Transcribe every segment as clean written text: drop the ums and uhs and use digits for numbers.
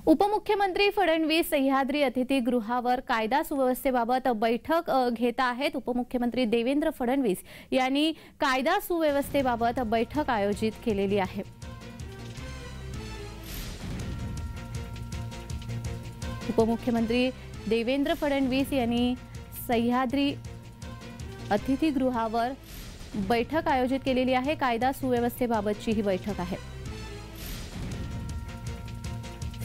उपमुख्यमंत्री फडणवीस सह्याद्री अतिथीगृहावर कायदा सुव्यवस्थेबाबत बैठक घेत आहेत। उपमुख्यमंत्री देवेंद्र फडणवीस यांनी कायदा सुव्यवस्थेबाबत बैठक आयोजित केलेली आहे। उपमुख्यमंत्री देवेंद्र फडणवीस यांनी सह्याद्री अतिथीगृहावर बैठक आयोजित केलेली आहे। कायदा सुव्यवस्थेबाबतची ही बैठक आहे।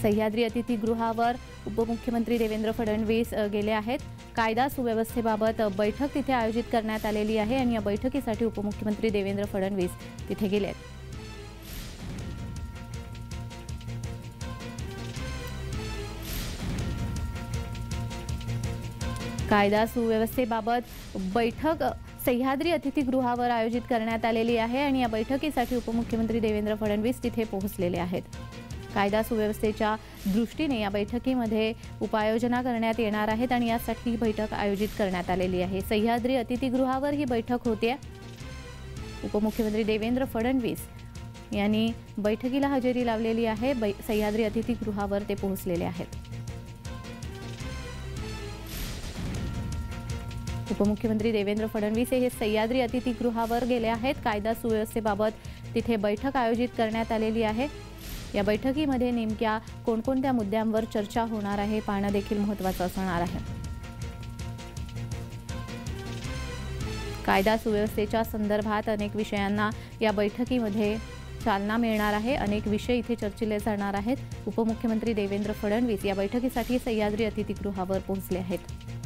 सह्याद्री अतिथीगृहावर उपमुख्यमंत्री देवेंद्र फडणवीस गेले आहेत। कायदा सुव्यवस्थेबाबत बैठक तिथे आयोजित करण्यात आलेली आहे आणि या बैठकीसाठी उपमुख्यमंत्री देवेंद्र फडणवीस तिथे गेले आहेत। कायदा सुव्यवस्थेबाबत बैठक सह्याद्री अतिथीगृहावर आयोजित करण्यात आलेली आहे आणि या बैठकीसाठी उपमुख्यमंत्री देवेंद्र फडणवीस तिथे पोहोचलेले आहेत। कायदा सुव्यवस्थेच्या दृष्टीने या बैठकीमध्ये उपाययोजना करण्यात येणार आहेत आणि यासाठी ही बैठक आयोजित करण्यात आलेली आहे। सह्याद्री अतिथीगृहावर ही बैठक होते। उपमुख्यमंत्री देवेंद्र फडणवीस यांनी बैठकीला हजेरी लावलेली आहे। सह्याद्री अतिथीगृहावर ते पोहोचलेले आहेत। उपमुख्यमंत्री देवेंद्र फडणवीस हे सह्याद्री अतिथीगृहावर गेले आहेत। कायदा सुव्यवस्थेबाबत तिथे बैठक आयोजित करण्यात आलेली आहे। या बैठकीमध्ये नेमक्या कोणकोणत्या मुद्द्यांवर चर्चा होणार आहे पाहणं देखील महत्त्वाचं असणार आहे। कायदा सुव्यवस्थेच्या संदर्भात अनेक विषयांना या बैठकीमध्ये चालना मिळणार आहे। अनेक विषय इथे चर्चिले जाणार आहेत। उपमुख्यमंत्री देवेंद्र फडणवीस या बैठकीसाठी सह्याद्री अतिथीगृहावर पोहोचले आहेत।